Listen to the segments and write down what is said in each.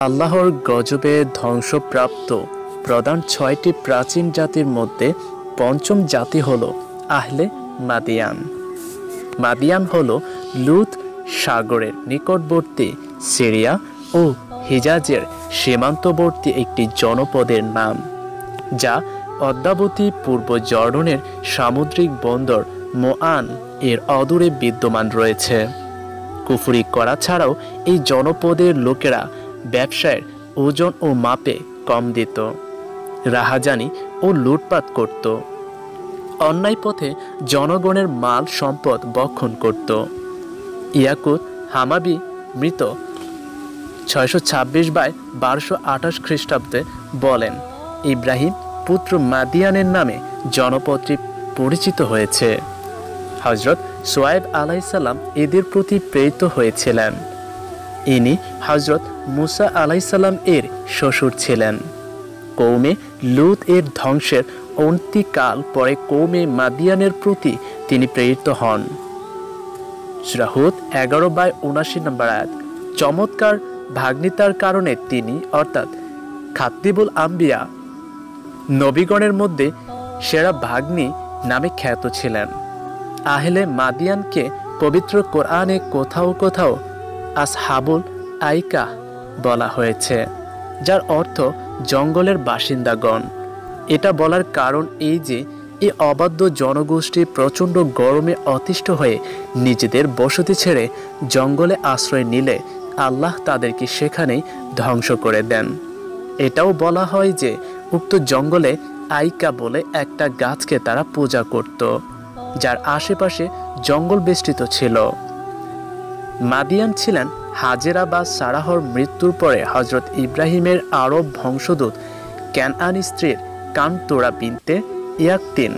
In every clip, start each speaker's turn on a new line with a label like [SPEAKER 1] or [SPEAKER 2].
[SPEAKER 1] আল্লাহর গজবে ধ্বংসপ্রাপ্ত প্রধান ছয়টি প্রাচীন জাতির মধ্যে পঞ্চম জাতি হল আহলে মাদিয়ান। মাদিয়ান হল লুত সাগরের নিকটবর্তী সিরিয়া ও হিজাজের সীমান্তবর্তী একটি জনপদের নাম, যা অদ্যাবধি পূর্ব জর্ডনের সামুদ্রিক বন্দর মোআন এর অদূরে বিদ্যমান রয়েছে। কুফরি করা ছাড়াও এই জনপদের লোকেরা ব্যবসায়ের ওজন ও মাপে কম দিত, রাহাজানি ও লুটপাট করত, অন্যায় পথে জনগণের মাল সম্পদ বক্ষণ করত। ইয়াকুত হামাবি মৃত 626/1228 খ্রিস্টাব্দে বলেন, ইব্রাহিম পুত্র মাদিয়ানের নামে জনপদটি পরিচিত হয়েছে। হজরত সোয়াইব আলাইসাল্লাম এদের প্রতি প্রেরিত হয়েছিলেন। ইনি হজরত মুসা আলাইসাল্লাম এর শ্বশুর ছিলেন। কৌমে লুত এর ধ্বংসের অন্তিকাল পরে কৌমে মাদিয়ানের প্রতি তিনি প্রেরিত হন। সূরা হুদ 11/79 নম্বর আয়াত। চমৎকার ভাগ্নিতার কারণে তিনি অর্থাৎ খাতিবুল আম্বিয়া নবীগণের মধ্যে সেরা ভাগ্নি নামে খ্যাত ছিলেন। আহলে মাদিয়ানকে পবিত্র কোরআনে কোথাও কোথাও আসহাবুল আইকা বলা হয়েছে, যার অর্থ জঙ্গলের বাসিন্দাগণ। এটা বলার কারণ এই যে এই অবাধ্য জনগোষ্ঠী প্রচণ্ড গরমে অতিষ্ঠ হয়ে নিজেদের বসতি ছেড়ে জঙ্গলে আশ্রয় নিলে আল্লাহ তাদেরকে সেখানেই ধ্বংস করে দেন। এটাও বলা হয় যে উক্ত জঙ্গলে আইকা বলে একটা গাছকে তারা পূজা করত, যার আশেপাশে জঙ্গল বেষ্টিত ছিল। মাদিয়ান ছিলেন হাজেরা বা সারাহর মৃত্যুর পরে হজরত ইব্রাহিমের আরব বংশোদ্ভূত ক্যানআনী স্ত্রীর কানতুরা বিনতে ইয়াকতিন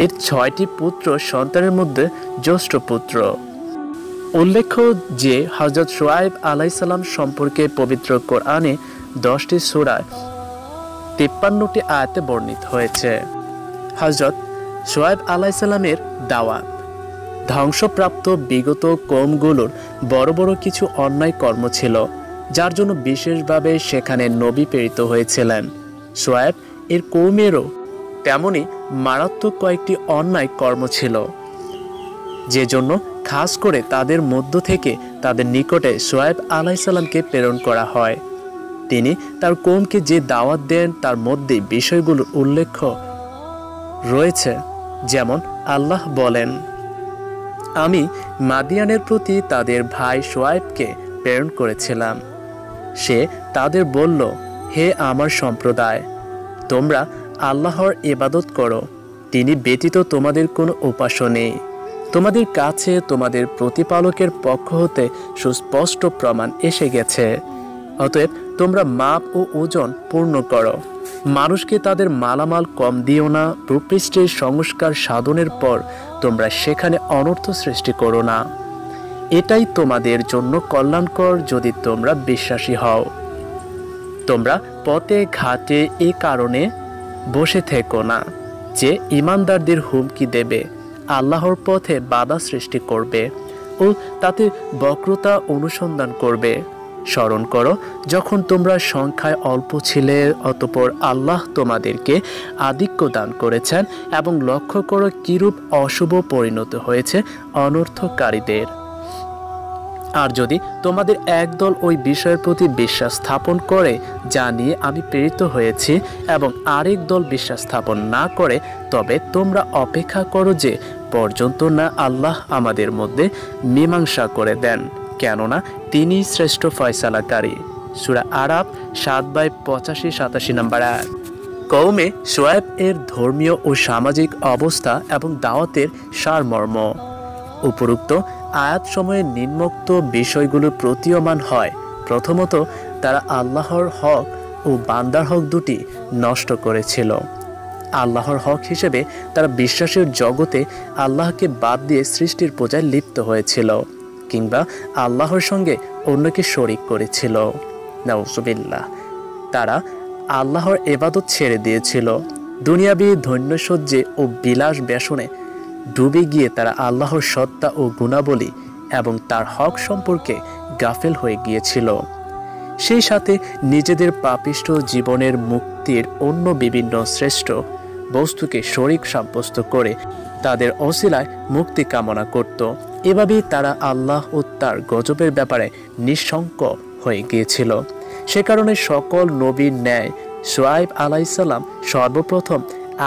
[SPEAKER 1] এর 6টি পুত্র সন্তানের মধ্যে জ্যেষ্ঠ পুত্র। উল্লেখ্য যে হজরত সোয়াইব আলাইসাল্লাম সম্পর্কে পবিত্র কোরআনে 10টি সূরায় 53টি আয়াতে বর্ণিত হয়েছে। হজরত সোয়াইব আলাইসাল্লামের দাওয়াত। ধ্বংসপ্রাপ্ত বিগত কওমগুলোর বড় বড় কিছু অন্যায় কর্ম ছিল, যার জন্য বিশেষভাবে সেখানে নবী প্রেরিত হয়েছিলেন। সোয়াইব এর কওমেরও তেমনি মারাত্মক কয়েকটি অন্যায় কর্ম ছিল, যে জন্য খাস করে তাদের মধ্য থেকে তাদের নিকটে সোয়াইব আলাইসাল্লামকে প্রেরণ করা হয়। তিনি তার কওমকে যে দাওয়াত দেন তার মধ্যে বিষয়গুলোর উল্লেখ রয়েছে, যেমন আল্লাহ বলেন, আমি মাদিয়ানের প্রতি তাদের ভাই সোয়াইবকে প্রেরণ করেছিলাম। সে তাদের বলল, হে আমার সম্প্রদায়, তোমরা আল্লাহর ইবাদত করো, তিনি ব্যতীত তোমাদের কোনো উপাস্য নেই। তোমাদের কাছে তোমাদের প্রতিপালকের পক্ষ হতে সুস্পষ্ট প্রমাণ এসে গেছে। অতএব তোমরা মাপ ও ওজন পূর্ণ করো। মানুষকে তাদের মালামাল কম দিও না। ভূপৃষ্ঠের সংস্কার সাধনের পর তোমরা সেখানে অনর্থ সৃষ্টি করো না। এটাই তোমাদের জন্য কল্যাণকর যদি তোমরা বিশ্বাসী হও। তোমরা পথে ঘাটে এ কারণে বসে থেকো না যে ঈমানদারদের হুমকি দেবে, আল্লাহর পথে বাধা সৃষ্টি করবে ও তাতে বক্রতা অনুসন্ধান করবে। স্মরণ করো যখন তোমরা সংখ্যায় অল্প ছিলে, অতঃপর আল্লাহ তোমাদেরকে আধিক্য দান করেছেন, এবং লক্ষ্য করো কিরূপ অশুভ পরিণত হয়েছে অনর্থকারীদের। আর যদি তোমাদের একদল ওই বিষয়ের প্রতি বিশ্বাস স্থাপন করে যা নিয়ে আমি প্রেরিত হয়েছি, এবং আরেক দল বিশ্বাস স্থাপন না করে, তবে তোমরা অপেক্ষা করো যে পর্যন্ত না আল্লাহ আমাদের মধ্যে মীমাংসা করে দেন, কেননা তিনি শ্রেষ্ঠ ফয়সালাকারী। সূরা আরাফ 7/85-87 নম্বর আয়াত। কওমে সোয়াইব এর ধর্মীয় ও সামাজিক অবস্থা এবং দাওয়াতের সারমর্ম। উপরোক্ত আয়াত সময়ে নিম্নোক্ত বিষয়গুলো প্রতীয়মান হয়। প্রথমত, তারা আল্লাহর হক ও বান্দার হক দুটি নষ্ট করেছিল। আল্লাহর হক হিসেবে তারা বিশ্বাসের জগতে আল্লাহকে বাদ দিয়ে সৃষ্টির পূজায় লিপ্ত হয়েছিল, কিংবা আল্লাহর সঙ্গে অন্যকে শরিক করেছিল। নাউজুবিল্লাহ। তারা আল্লাহর ইবাদত ছেড়ে দিয়েছিল। দুনিয়াবি ধন্যসজ্জে ও বিলাস ব্যসনে ডুবে গিয়ে তারা আল্লাহর সত্তা ও গুণাবলী এবং তার হক সম্পর্কে গাফেল হয়ে গিয়েছিল। সেই সাথে নিজেদের পাপিষ্ঠ জীবনের মুক্তির অন্য বিভিন্ন শ্রেষ্ঠ বস্তুকে শরীক সাব্যস্ত করে তাদের অসিলায় মুক্তি কামনা করত। এভাবেই তারা আল্লাহ ও তার গজবের ব্যাপারে নিঃশঙ্ক হয়ে গিয়েছিল। সে কারণে সকল নবীর ন্যায় শুআয়ব আলাইহিসসালাম সর্বপ্রথম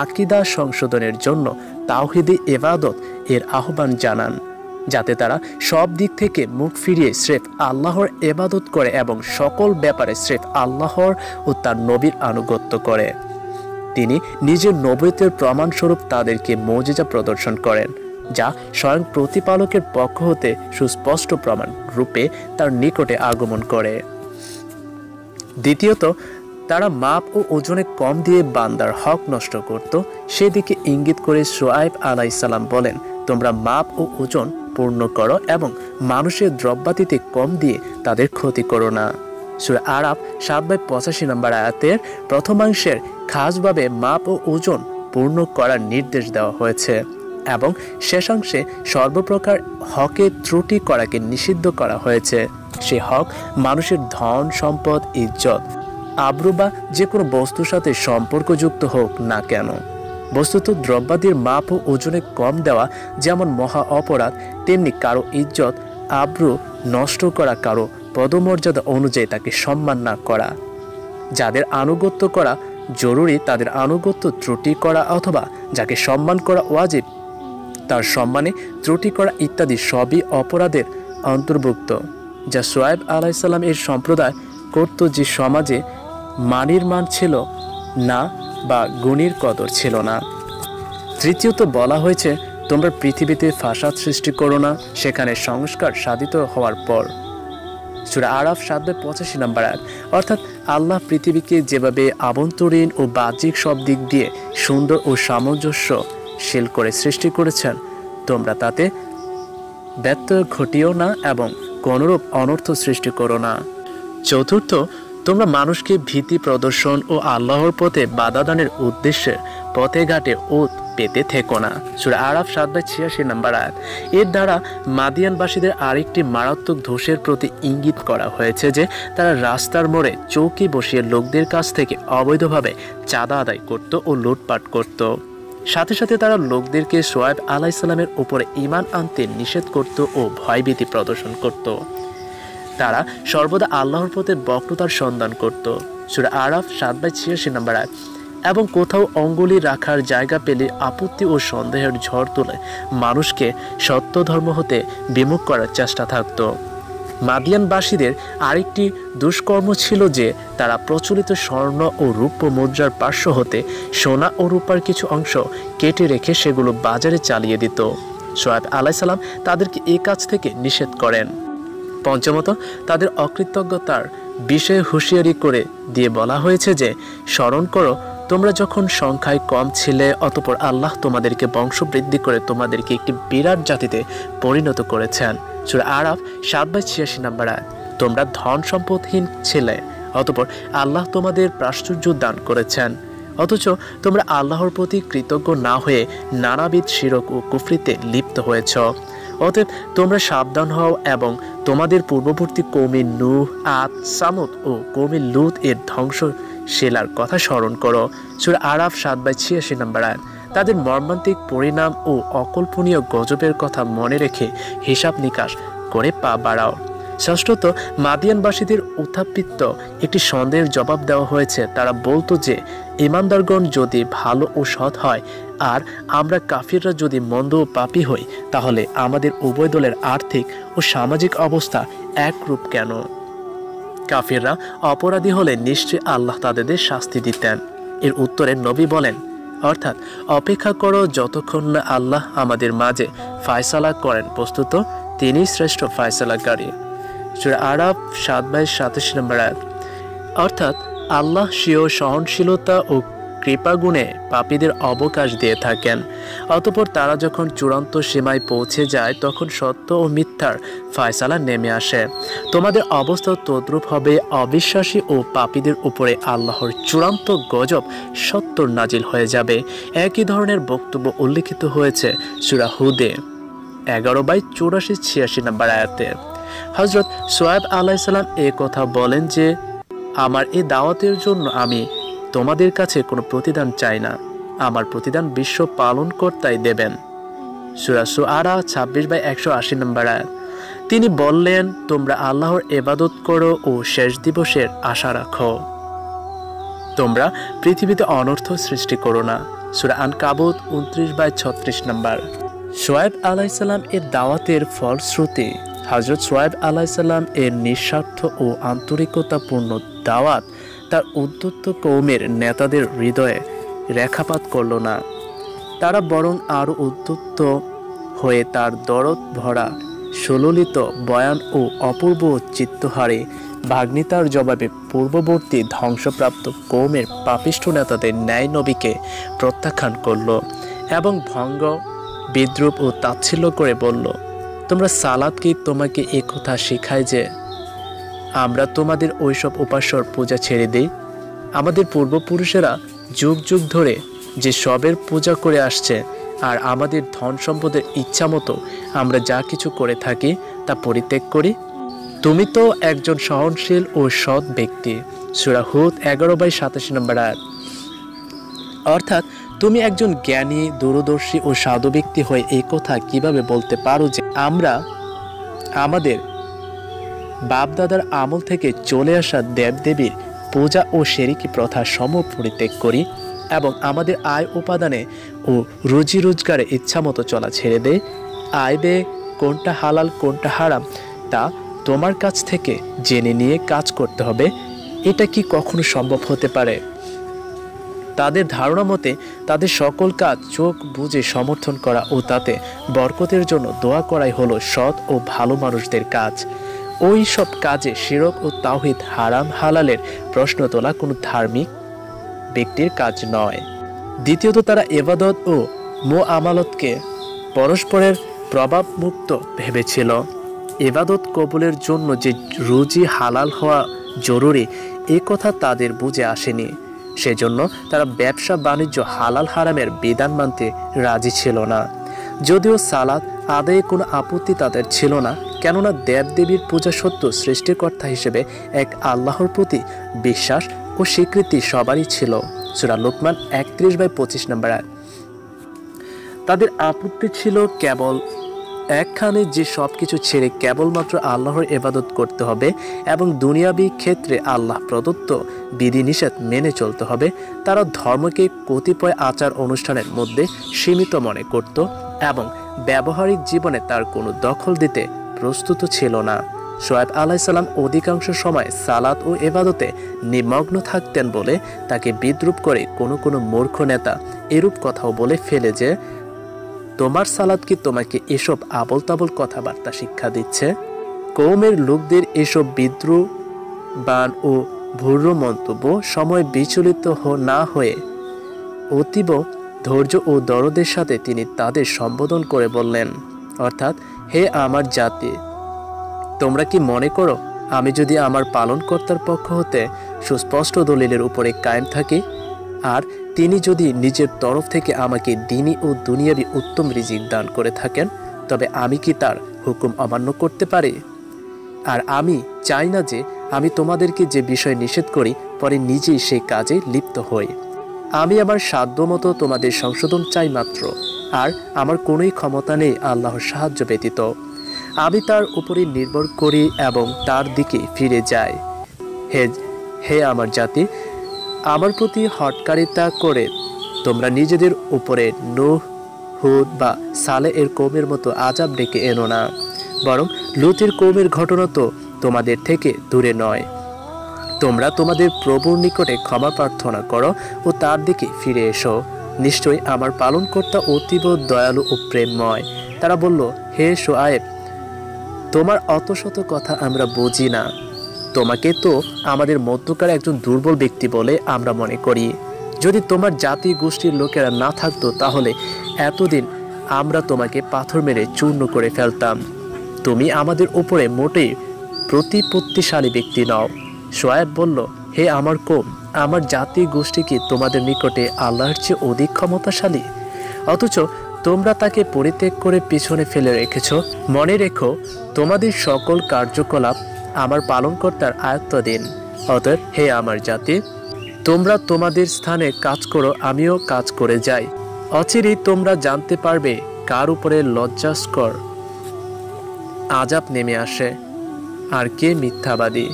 [SPEAKER 1] আকীদা সংশোধনের জন্য তাওহীদে ইবাদত এর আহ্বান জানান, যাতে তারা সব দিক থেকে মুখ ফিরিয়ে স্রেফ আল্লাহর ইবাদত করে এবং সকল ব্যাপারে স্রেফ আল্লাহর ও তার নবীর আনুগত্য করে। তিনি নিজের নবুয়তের প্রমাণস্বরূপ তাদেরকে মুজিজা প্রদর্শন করেন, যা স্বয়ং প্রতিপালকের পক্ষ হতে সুস্পষ্ট প্রমাণ রূপে তার নিকটে আগমন করে। দ্বিতীয়ত, তারা মাপ ও ওজনে কম দিয়ে বান্দার হক নষ্ট করত। সেদিকে ইঙ্গিত করে শুআয়ব আলাইহিসসালাম বলেন, তোমরা মাপ ও ওজন পূর্ণ করো এবং মানুষের দ্রব্যাতিতে কম দিয়ে তাদের ক্ষতি করো না। সূরা আরাফ ৭/৮৫ নম্বর আয়াতের প্রথমাংশের খাসভাবে মাপ ও ওজন পূর্ণ করার নির্দেশ দেওয়া হয়েছে এবং শেষাংশে সর্বপ্রকার হকে ত্রুটি করাকে নিষিদ্ধ করা হয়েছে। সে হক মানুষের ধন সম্পদ, ইজ্জত, আব্রু বা যে কোনো বস্তুর সাথে সম্পর্কযুক্ত হোক না কেন। বস্তুত দ্রব্যাদির মাপ ও ওজনে কম দেওয়া যেমন মহা অপরাধ, তেমনি কারো ইজ্জত আব্রু নষ্ট করা, কারো পদমর্যাদা অনুযায়ী তাকে সম্মান না করা, যাদের আনুগত্য করা জরুরি তাদের আনুগত্য ত্রুটি করা অথবা যাকে সম্মান করা ওয়াজিব তার সম্মানে ত্রুটি করা ইত্যাদি সবই অপরাধের অন্তর্ভুক্ত, যা শুআয়ব আলাইহিসসালাম এর সম্প্রদায় করত, যে সমাজে মানির মান ছিল না বা গুণীর কদর ছিল না। তৃতীয়ত বলা হয়েছে, তোমরা পৃথিবীতে ফাসাদ সৃষ্টি করো না সেখানে সংস্কার সাধিত হওয়ার পর। সূরা আরাফ ৭/৮৫ নম্বর আয়াত। অর্থাৎ আল্লাহ পৃথিবীকে যেভাবে আভ্যন্তরীণ ও বাহ্যিক সব দিক দিয়ে সুন্দর ও সামঞ্জস্যশীল করে সৃষ্টি করেছেন, তোমরা তাতে ব্যত্যয় ঘটিও না এবং কোনরূপ অনর্থ সৃষ্টি করো না। চতুর্থ, তোমরা মানুষকে ভীতি প্রদর্শন ও আল্লাহর পথে বাধা দানের উদ্দেশ্যে পথে ঘাটে ওত পেতে থেকো না। সূরা আরাফ ৭/৮৬ নম্বর আয়াত। এর দ্বারা মাদিয়ানবাসীদের আরেকটি মারাত্মক দোষের প্রতি ইঙ্গিত করা হয়েছে, যে তারা রাস্তার মোড়ে চৌকি বসিয়ে লোকদের কাছ থেকে অবৈধভাবে চাঁদা আদায় করত ও লুটপাট করত। সাথে সাথে তারা লোকদেরকে শুআয়ব আলাইহিসসালামের উপরে ঈমান আনতে নিষেধ করত ও ভয়ভীতি প্রদর্শন করত। তারা সর্বদা আল্লাহর পথে বক্রতার সন্ধান করত। সূরা আরাফ ৭/৮৬ নম্বর আয়াত। এবং কোথাও অঙ্গুলি রাখার জায়গা পেলে আপত্তি ও সন্দেহের ঝড় তুলে মানুষকে সত্য ধর্ম হতে বিমুখ করার চেষ্টা থাকত। মাদিয়ানবাসীদের আরেকটি দুষ্কর্ম ছিল যে তারা প্রচলিত স্বর্ণ ও রূপ্য মুদ্রার পার্শ্ব হতে সোনা ও রূপার কিছু অংশ কেটে রেখে সেগুলো বাজারে চালিয়ে দিত। শুআয়ব আলাইহিসসালাম তাদেরকে এই কাজ থেকে নিষেধ করেন। পঞ্চমত, তাদের অকৃতজ্ঞতার বিষয়ে হুঁশিয়ারি করে দিয়ে বলা হয়েছে যে, স্মরণ করো তোমরা যখন সংখ্যায় কম ছিলে, অতঃপর আল্লাহ তোমাদেরকে বংশবৃদ্ধি করে তোমাদেরকে একটি বিরাট জাতিতে পরিণত করেছেন। সূরা আরাফ ৭/৮৬ নম্বর আয়াত। তোমরা ধন সম্পদহীন ছিলে, অতঃপর আল্লাহ তোমাদের প্রাচুর্য দান করেছেন, অথচ তোমরা আল্লাহর প্রতি কৃতজ্ঞ না হয়ে নানাবিধ শিরক ও কুফরিতে লিপ্ত হয়েছ। অতএব তোমরা সাবধান হও এবং তোমাদের পূর্ববর্তী কওমে নূহ, আদ, সামুদ ও কওমে লূত এর ধ্বংসশীলার কথা স্মরণ করো। সূরা আরাফ ৭/৮৬ নম্বর আয়াত। তাদের মর্মান্তিক পরিণাম ও অকল্পনীয় গজবের কথা মনে রেখে হিসাব নিকাশ করে পা বাড়াও। ষষ্ঠত, মাদিয়ানবাসীদের উত্থাপিত একটি সন্দেহের জবাব দেওয়া হয়েছে। তারা বলতো যে, ঈমানদারগণ যদি ভালো ও সৎ হয় আর আমরা কাফিররা যদি মন্দ ও পাপী হই, তাহলে আমাদের উভয় দলের আর্থিক ও সামাজিক অবস্থা একরূপ কেন? কাফিররা অপরাধী হলে নিশ্চয়ই আল্লাহ তাদের শাস্তি দিতেন। এর উত্তরে নবী বলেন, অর্থাৎ অপেক্ষা করো যতক্ষণ না আল্লাহ আমাদের মাঝে ফায়সালা করেন, বস্তুত তিনি শ্রেষ্ঠ ফায়সালাকারী। সূরা আরাফ ৭/২৭ নম্বর আয়াত। অর্থাৎ আল্লাহ স্বীয় সহনশীলতা ও কৃপাগুণে পাপীদের অবকাশ দিয়ে থাকেন। অতঃপর তারা যখন চূড়ান্ত সীমায় পৌঁছে যায়, তখন সত্য ও মিথ্যার ফায়সালা নেমে আসে। তোমাদের অবস্থা তদ্রূপ হবে। অবিশ্বাসী ও পাপীদের উপরে আল্লাহর চূড়ান্ত গজব সত্তর নাজিল হয়ে যাবে। একই ধরনের বক্তব্য উল্লেখিত হয়েছে সূরা হুদে। 11/84-86 নম্বর আয়াতে। হযরত শুআয়ব আলাইহিস সালাম এই কথা বলেন যে আমার এই দাওয়াতের জন্য আমি তোমাদের কাছে কোনো প্রতিদান চাই না, আমার প্রতিদান বিশ্ব পালনকর্তাই দেবেন। সূরা শুআরা 26/180 নম্বর আয়াত। তিনি বললেন, তোমরা আল্লাহর ইবাদত করো ও শেষ দিবসের আশা রাখো, তোমরা পৃথিবীতে অনর্থ সৃষ্টি করো না। সূরা আনকাবুত 29/36 নম্বর। শুআয়ব আলাইহিস সালাম এর দাওয়াতের ফলশ্রুতি হযরত শুআয়ব আলাইহিস সালাম এর নিঃস্বার্থ ও আন্তরিকতাপূর্ণ দাওয়াত তার উদ্ধত কওমের নেতাদের হৃদয়ে রেখাপাত করল না। তারা বরং আরও উদ্ধত হয়ে তার দরদ ভরা সুললিত বয়ান ও অপূর্ব চিত্তহারে ভাগ্নিতার জবাবে পূর্ববর্তী ধ্বংসপ্রাপ্ত কওমের পাপিষ্ঠ নেতাদের ন্যায় নবীকে প্রত্যাখ্যান করল এবং ভঙ্গ, বিদ্রূপ ও তাচ্ছিল্য করে বলল, তোমরা সালাত কি তোমাকে এ কথা শেখায় যে আমরা তোমাদের ওইসব উপাস্যর পূজা ছেড়ে দিই? আমাদের পূর্বপুরুষেরা যুগ যুগ ধরে যে সবের পূজা করে আসছে, আর আমাদের ধন সম্পদের ইচ্ছা মতো আমরা যা কিছু করে থাকি তা পরিত্যাগ করি। তুমি তো একজন সহনশীল ও সৎ ব্যক্তি। সূরা হুদ 11/87 নম্বর আয়াত। অর্থাৎ তুমি একজন জ্ঞানী, দূরদর্শী ও সাধু ব্যক্তি হয়ে এই কথা কিভাবে বলতে পারো যে আমরা আমাদের বাপদাদার আমল থেকে চলে আসা দেবদেবীর পূজা ও শিরকি প্রথা সমূহ পরিত্যাগ করি এবং আমাদের আয় উপাদানে ও রুজি রোজগারে ইচ্ছামতো চলা ছেড়ে দেয়? আয় ব্যয় কোনটা হালাল কোনটা হারাম তা তোমার কাছ থেকে জেনে নিয়ে কাজ করতে হবে। এটা কি কখনো সম্ভব হতে পারে? তাদের ধারণা মতে তাদের সকল কাজ চোখ বুজে সমর্থন করা ও তাতে বরকতের জন্য দোয়া করাই হলো সৎ ও ভালো মানুষদের কাজ। ওই সব কাজে শিরক ও তাওহীদ, হারাম হালালের প্রশ্ন তোলা কোনো ধার্মিক ব্যক্তির কাজ নয়। দ্বিতীয়ত, তারা ইবাদত ও মুআমালাতকে পরস্পরের প্রভাবমুক্ত ভেবেছিল। ইবাদত কবুলের জন্য যে রুজি হালাল হওয়া জরুরি এ কথা তাদের বুঝে আসেনি। সেজন্য তারা ব্যবসা বাণিজ্য হালাল হারামের বিধান মানতে রাজি ছিল না। যদিও সালাত আদায়ে কোনো আপত্তি তাদের ছিল না, কেননা দেবদেবীর পূজা সত্য সৃষ্টিকর্তা হিসেবে এক আল্লাহর প্রতি বিশ্বাস ও স্বীকৃতি সবারই ছিল। সূরা লুকমান 31/25 নম্বর আয়াত। তাদের আপত্তি ছিল কেবল একখানে যে সব কিছু ছেড়ে কেবলমাত্র আল্লাহর ইবাদত করতে হবে এবং দুনিয়াবি ক্ষেত্রে আল্লাহ প্রদত্ত বিধিনিষেধ মেনে চলতে হবে। তারা ধর্মকে কতিপয় আচার অনুষ্ঠানের মধ্যে সীমিত মনে করত এবং ব্যবহারিক জীবনে তার কোনো দখল দিতে প্রস্তুত ছিল না। শুআয়ব আলাইহিস সালাম অধিকাংশ সময় সালাত ও ইবাদতে নিমগ্ন থাকতেন বলে তাকে বিদ্রূপ করে কোনো মূর্খ নেতা এরূপ কথাও বলে ফেলে যে, তোমার সালাত কি তোমাকে এসব আবল তাবল কথাবার্তা শিক্ষা দিচ্ছে? কওমের লোকদের এসব বিদ্রুবান ও ভূর্র মন্তব্য সময় বিচলিত না হয়ে অতীব ধৈর্য ও দরদের সাথে তিনি তাদের সম্বোধন করে বললেন, অর্থাৎ, হে আমার জাতি, তোমরা কি মনে করো আমি যদি আমার পালনকর্তার পক্ষ হতে সুস্পষ্ট দলিলের উপরে কায়েম থাকি আর তিনি যদি নিজের তরফ থেকে আমাকে দ্বীনি ও দুনিয়াবি উত্তম রিজিক দান করে থাকেন, তবে আমি কি তার হুকুম অমান্য করতে পারি? আর আমি চাই না যে আমি তোমাদেরকে যে বিষয় নিষেধ করি পরে নিজেই সেই কাজে লিপ্ত হই। আমি আমার সাধ্যমতো তোমাদের সংশোধন চাই মাত্র, আর আমার কোনোই ক্ষমতা নেই আল্লাহর সাহায্য ব্যতীত। আমি তার উপরে নির্ভর করি এবং তার দিকে ফিরে যাই। হে আমার জাতি, আমার প্রতি হটকারিতা করে তোমরা নিজেদের উপরে নূহ, হুদ বা সালে এর কওমের মতো আযাব ডেকে এনো না, বরং লূতের কওমের ঘটনা তো তোমাদের থেকে দূরে নয়। তোমরা তোমাদের প্রভুর নিকটে ক্ষমা প্রার্থনা করো ও তার দিকে ফিরে এসো। নিশ্চয়ই আমার পালনকর্তা অতীব দয়ালু ও প্রেমময়। তারা বলল, হে শুআয়ব, তোমার অত শত কথা আমরা বুঝি না। তোমাকে তো আমাদের মধ্যকার একজন দুর্বল ব্যক্তি বলে আমরা মনে করি। যদি তোমার জাতি গোষ্ঠীর লোকেরা না থাকতো তাহলে এতদিন আমরা তোমাকে পাথর মেরে চূর্ণ করে ফেলতাম। তুমি আমাদের উপরে মোটেই প্রতিপত্তিশালী ব্যক্তি নও। শুআয়ব বলল, হে আমার কওম, আমার জাতি গোষ্ঠী কি তোমাদের নিকটে আল্লাহর চেয়ে অধিক ক্ষমতাশালী? অথচ তোমরা তাকে পরিত্যাগ করে পিছনে ফেলে রেখেছ। মনে রেখো, তোমাদের সকল কার্যকলাপ আমার পালনকর্তার আয়ত্তাধীন। অতএব হে আমার জাতি, তোমরা তোমাদের স্থানে কাজ করো, আমিও কাজ করে যাই। অচিরেই তোমরা জানতে পারবে কার উপরে লজ্জাস্কর আযাব নেমে আসে আর কে মিথ্যাবাদী।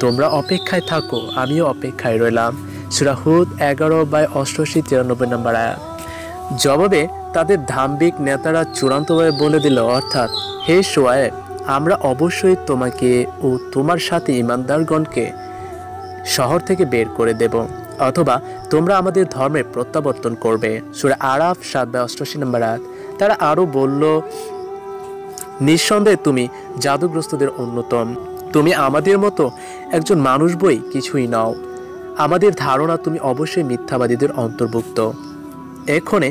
[SPEAKER 1] তোমরা অপেক্ষায় থাকো, আমিও অপেক্ষায় রইলাম। সূরা হুদ 11/88-93 নম্বর আয়াত। জবাবে তাদের ধাম্বিক নেতারা চূড়ান্তভাবে বলে দিল, অর্থাৎ হে শুআয়ব, আমরা অবশ্যই তোমাকে ও তোমার সাথে ঈমানদারগণকে শহর থেকে বের করে দেব, অথবা তোমরা আমাদের ধর্মে প্রত্যাবর্তন করবে। সূরা আরাফ 7/88 নম্বর আয়াত। তারা আরও বলল, নিঃসন্দেহে তুমি জাদুগ্রস্তদের অন্যতম। তুমি আমাদের মতো একজন মানুষ বই কিছুই নাও। আমাদের ধারণা তুমি অবশ্যই মিথ্যাবাদীদের অন্তর্ভুক্ত। এক্ষণে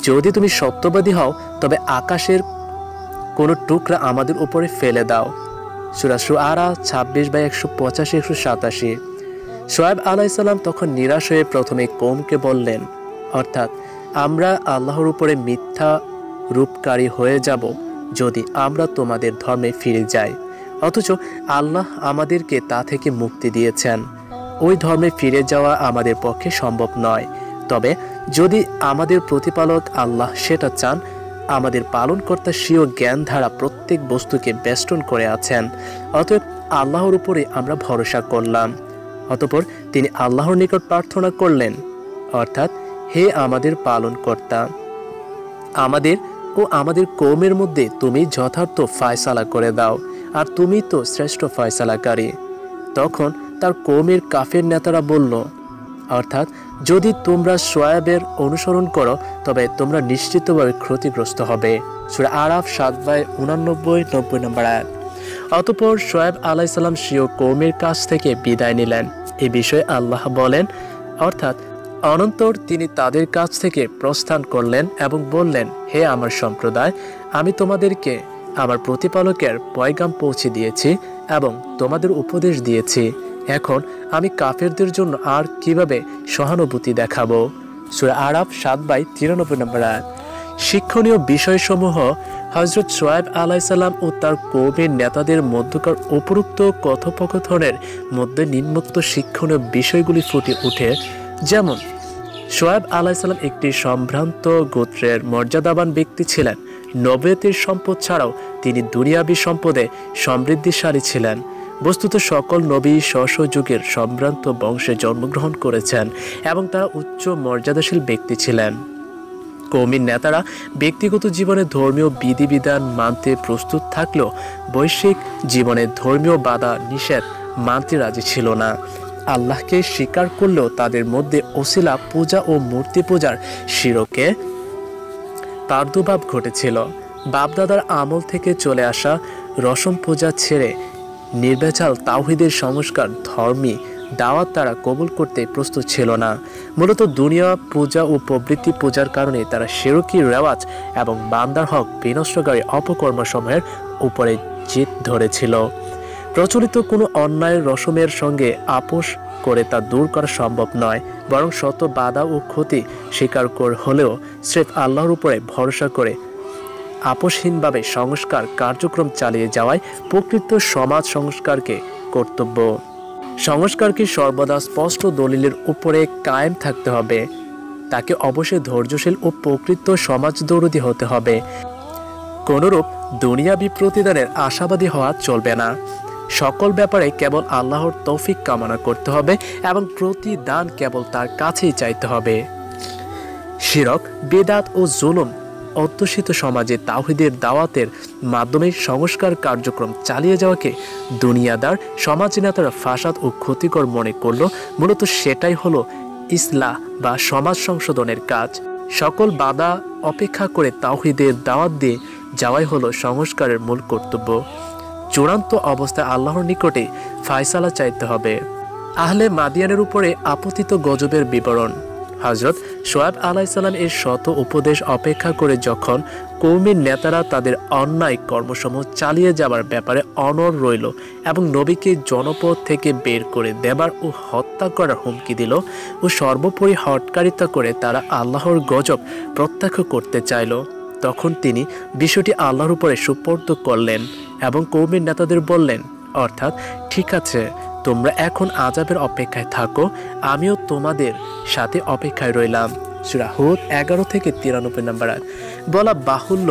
[SPEAKER 1] যদি তুমি সত্যবাদী হও তবে আকাশের কোনো টুকরা আমাদের উপরে ফেলে দাও। সূরা শুআরা 26/185-187। শুআয়ব আলাইহিস সালাম তখন নিরাশ হয়ে প্রথমে কওমকে বললেন, অর্থাৎ আমরা আল্লাহর উপরে মিথ্যা রূপকারী হয়ে যাব যদি আমরা তোমাদের ধর্মে ফিরে যাই, অথচ আল্লাহ আমাদেরকে তা থেকে মুক্তি দিয়েছেন। ওই ধর্মে ফিরে যাওয়া আমাদের পক্ষে সম্ভব নয়। তবে যদি আমাদের প্রতিপালক আল্লাহ সেটা চান, আমাদের পালনকর্তা স্বীয় জ্ঞান ধারা প্রত্যেক বস্তুকে বেষ্টন করে আছেন। অতএব আল্লাহর উপরে আমরা ভরসা করলাম। অতঃপর তিনি আল্লাহর নিকট প্রার্থনা করলেন, অর্থাৎ হে আমাদের পালনকর্তা, আমাদের ও আমাদের কওমের মধ্যে তুমি যথার্থ ফয়সালা করে দাও, আর তুমি তো শ্রেষ্ঠ ফয়সালাকারী। তখন তার কওমের কাফের নেতারা বলল, অর্থাৎ যদি তোমরা শুআয়বের অনুসরণ করো তবে তোমরা নিশ্চিতভাবে ক্ষতিগ্রস্ত হবে। সূরা আরাফ 7/89-90 নম্বর আয়াত। অতঃপর শুআয়ব আলাইহিস সালাম স্বীয় কওমের কাছ থেকে বিদায় নিলেন। এ বিষয়ে আল্লাহ বলেন, অর্থাৎ অনন্তর তিনি তাদের কাছ থেকে প্রস্থান করলেন এবং বললেন, হে আমার সম্প্রদায়, আমি তোমাদেরকে আমার প্রতিপালকের পয়গাম পৌঁছে দিয়েছি এবং তোমাদের উপদেশ দিয়েছি। এখন আমি কাফেরদের জন্য আর কিভাবে সহানুভূতি দেখাবো। সূরা আরাফ 7/93 নম্বর আয়াত। শিক্ষণীয় বিষয়সমূহ হযরত শুআয়ব আলাইহিস সালাম ও তার কওমের নেতাদের মধ্যকার উপরোক্ত কথোপকথনের মধ্যে নিম্নোক্ত শিক্ষণীয় বিষয়গুলি ফুটে ওঠে। যেমন, শুআয়ব আলাইহিস সালাম একটি সম্ভ্রান্ত গোত্রের মর্যাদাবান ব্যক্তি ছিলেন। নবুয়তের সম্পদ ছাড়াও তিনি দুনিয়াবী সম্পদে সমৃদ্ধিশালী ছিলেন। বস্তুত সকল নবী স্ব যুগের সম্ভ্রান্ত বংশে জন্মগ্রহণ করেছেন এবং তারা উচ্চ মর্যাদাশীল ব্যক্তি ছিলেন। কওমের নেতারা ব্যক্তিগত জীবনে ধর্মীয় বিধিবিধান মানতে প্রস্তুত থাকলেও বৈশ্বিক জীবনে ধর্মীয় বাধা নিষেধ মানতে রাজি ছিল না। আল্লাহকে স্বীকার করলেও তাদের মধ্যে ওসিলা পূজা ও মূর্তি পূজার শিরকে প্রাদুর্ভাব ঘটেছিল। বাপদাদার আমল থেকে চলে আসা রসম পূজা ছেড়ে নির্ভেজাল তাওহীদের সংস্কার ধর্মী দাওয়াত তারা কবুল করতে প্রস্তুত ছিল না। মূলত দুনিয়া পূজা ও প্রবৃত্তি পূজার কারণে তারা শিরকি রেওয়াজ এবং বান্দার হক বিনষ্টকারী অপকর্মসমূহের উপরে জিদ ধরেছিল। প্রচলিত কোনো অন্যায় রসমের সঙ্গে আপোষ করে তা দূর করা সম্ভব নয়, বরং শত বাধা ও ক্ষতি স্বীকার হলেও স্রেফ আল্লাহর উপরে ভরসা করে আপোষহীনভাবে সংস্কার কার্যক্রম চালিয়ে যাওয়াই প্রকৃত সমাজ সংস্কারকে কর্তব্য। সংস্কারকে সর্বদা স্পষ্ট দলিলের উপরে কায়েম থাকতে হবে। তাকে অবশ্যই ধৈর্যশীল ও প্রকৃত সমাজদরদী হতে হবে। কোনরূপ দুনিয়াবী প্রতিদানের আশাবাদী হওয়া চলবে না। সকল ব্যাপারে কেবল আল্লাহর তৌফিক কামনা করতে হবে এবং প্রতিদান কেবল তার কাছেই চাইতে হবে। শিরক, বেদাত ও জুলুম অধ্যুষিত সমাজে তাওহীদের দাওয়াতের মাধ্যমে সংস্কার কার্যক্রম চালিয়ে যাওয়াকে দুনিয়াদার সমাজ নেতারা ফাসাদ ও ক্ষতিকর মনে করল। মূলত সেটাই হলো ইসলাহ বা সমাজ সংশোধনের কাজ। সকল বাধা অপেক্ষা করে তাওহীদের দাওয়াত দিয়ে যাওয়াই হলো সংস্কারের মূল কর্তব্য। চূড়ান্ত অবস্থায় আল্লাহর নিকটে ফায়সালা চাইতে হবে। আহলে মাদিয়ানের উপরে আপতিত গজবের বিবরণ। হযরত শোয়েব আলাইহিসসালাম এর শত উপদেশ অপেক্ষা করে যখন কওমের নেতারা তাদের অন্যায় কর্মসমূহ চালিয়ে যাবার ব্যাপারে অনড় রইল এবং নবীকে জনপদ থেকে বের করে দেবার ও হত্যা করার হুমকি দিল ও সর্বোপরি হটকারিতা করে তারা আল্লাহর গজব প্রত্যক্ষ করতে চাইল, তখন তিনি বিষয়টি আল্লাহর উপরে সুপর্দ করলেন এবং কওমের নেতাদের বললেন, অর্থাৎ ঠিক আছে, তোমরা এখন আযাবের অপেক্ষায় থাকো, আমিও তোমাদের সাথে অপেক্ষায় রইলাম। সূরা হুদ 11 থেকে 93 নম্বর আয়াত। বলা বাহুল্য,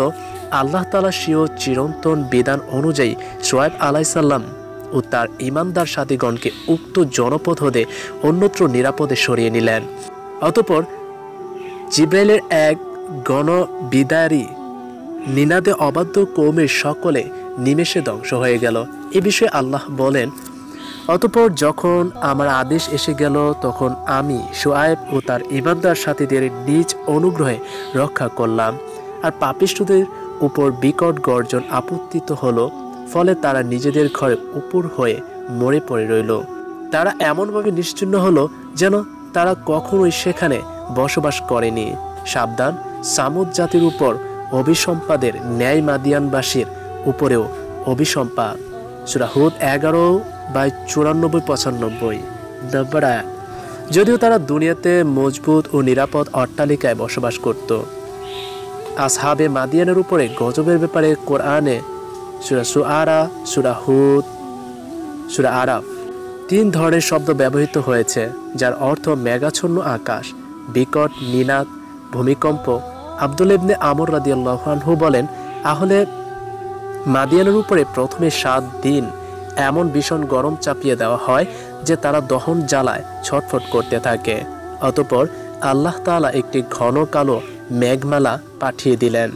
[SPEAKER 1] আল্লাহ তাআলা স্বীয় চিরন্তন বিধান অনুযায়ী শোয়েব আলাইহিসসালাম ও তার ঈমানদার সাথীগণকে উক্ত জনপদ হতে অন্যত্র নিরাপদে সরিয়ে নিলেন। অতঃপর জিবরাইলের এক গণবিদারী নিনাদে অবাধ্য কওমের সকলে নিমেষে ধ্বংস হয়ে গেল। এ বিষয়ে আল্লাহ বলেন, অতঃপর যখন আমার আদেশ এসে গেল তখন আমি শুআয়ব ও তার ঈমানদার সাথীদের নিজ অনুগ্রহে রক্ষা করলাম, আর পাপিষ্ঠদের উপর বিকট গর্জন আপত্তিত হলো, ফলে তারা নিজেদের ঘরে উপর হয়ে মরে পড়ে রইল। তারা এমনভাবে নিশ্চিহ্ন হলো যেন তারা কখনোই সেখানে বসবাস করেনি। সাবধান, সামুদ জাতির উপর অভিসম্পাদের ন্যায় মাদিয়ানবাসীর উপরেও অভিসম্পাদ। সূরা হুদ 11/94-95 নম্বর আয়াত। যদিও তারা দুনিয়াতে মজবুত ও নিরাপদ অট্টালিকায় বসবাস করত, আসহাবে মাদিয়ানের উপরে গজবের ব্যাপারে কোরআনে সূরা শুআরা, সূরা হুদ, সূরা আরাফ 3 ধরনের শব্দ ব্যবহৃত হয়েছে, যার অর্থ মেঘাচ্ছন্ন আকাশ, বিকট নিনাদ, ভূমিকম্প। আব্দুল্লাহ ইবনে আমর রাদিয়াল্লাহু আনহু বলেন, আহলে মাদিয়ানের উপরে প্রথমে 7 দিন এমন ভীষণ গরম চাপিয়ে দেওয়া হয় যে তারা দহন জ্বালায় ছটফট করতে থাকে। অতঃপর আল্লাহ তাআলা একটি ঘন কালো মেঘমালা পাঠিয়ে দিলেন,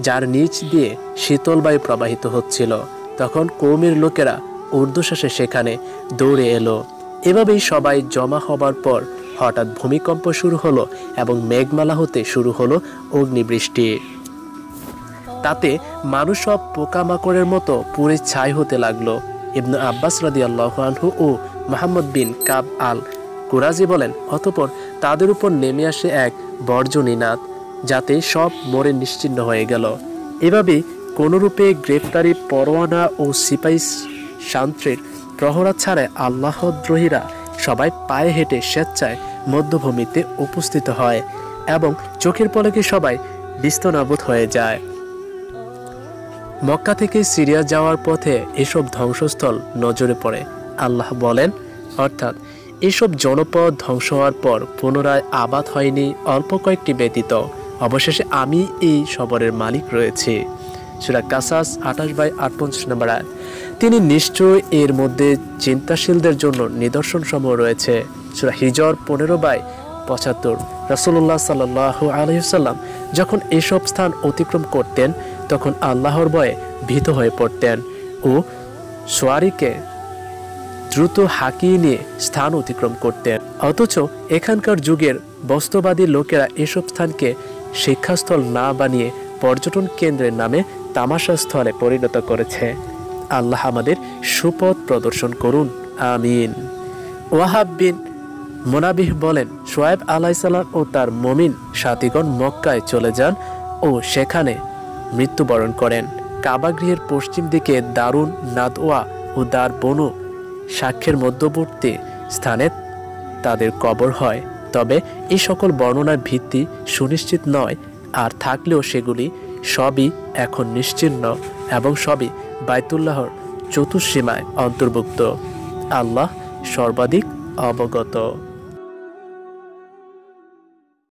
[SPEAKER 1] যার নিচ দিয়ে শীতল বায়ু প্রবাহিত হচ্ছিল। তখন কওমের লোকেরা ঊর্ধ্বশ্বাসে সেখানে দৌড়ে এলো। এভাবেই সবাই জমা হবার পর হঠাৎ ভূমিকম্প শুরু হলো এবং মেঘমালা হতে শুরু হলো অগ্নিবৃষ্টি। তাতে মানুষ সব পোকামাকড়ের মতো পুড়ে ছাই হতে লাগলো। ইবনে আব্বাস রাদিয়াল্লাহু আনহু ও মুহাম্মদ বিন কাব আল কুরাজি বলেন, অতঃপর তাদের উপর নেমে আসে এক বর্জনীনাদ, যাতে সব মরে নিশ্চিহ্ন হয়ে গেল। এভাবে কোনরূপে গ্রেফতারি পরোয়ানা ও সিপাহী শান্ত্রের প্রহরা ছাড়াই আল্লাহদ্রোহীরা সবাই পায়ে হেঁটে স্বেচ্ছায় মধ্যভূমিতে উপস্থিত হয় এবং চোখের পলকে সবাই বিস্তনাবোধ হয়ে যায়। মক্কা থেকে সিরিয়া যাওয়ার পথে এসব ধ্বংসস্থল নজরে পড়ে। আল্লাহ বলেন, অর্থাৎ এসব জনপদ ধ্বংস হওয়ার পর পুনরায় আবাদ হয়নি অল্প কয়েকটি ব্যতীত। অবশেষে আমি এই শবরের মালিক রয়েছি। সূরা কাসাস 28/58 নম্বর আয়াত। তিনি নিশ্চয় এর মধ্যে চিন্তাশীলদের জন্য নিদর্শন সমূহ রয়েছে। সূরা হিজর 15/75। রাসূলুল্লাহ সাল্লাল্লাহু আলাইহি ওয়াসাল্লাম যখন এসব স্থান অতিক্রম করতেন তখন আল্লাহর ভয়ে ভীত হয়ে পড়তেন ও সোয়ারিকে দ্রুত হাঁকিয়ে নিয়ে স্থান অতিক্রম করতেন। অথচ এখানকার যুগের বস্তুবাদী লোকেরা এসব স্থানকে শিক্ষাস্থল না বানিয়ে পর্যটন কেন্দ্রের নামে তামাশা স্থলে পরিণত করেছে। আল্লাহ আমাদের সুপথ প্রদর্শন করুন, আমিন। ওয়াহাব বিন মুনাবিহ বলেন, শুআয়ব আলাইহিসসালাম ও তার মুমিন সাথীগণ মক্কায় চলে যান ও সেখানে মৃত্যুবরণ করেন। কাবা গৃহের পশ্চিম দিকে দারুন নাদওয়া ও দার বনু সাক্ষ্যের মধ্যবর্তী স্থানে তাদের কবর হয়। তবে এই সকল বর্ণনার ভিত্তি সুনিশ্চিত নয়, আর থাকলেও সেগুলি সবই এখন নিশ্চিহ্ন এবং সবই বাইতুল্লাহর চতুর্সীমায় অন্তর্ভুক্ত। আল্লাহ সর্বাধিক অবগত।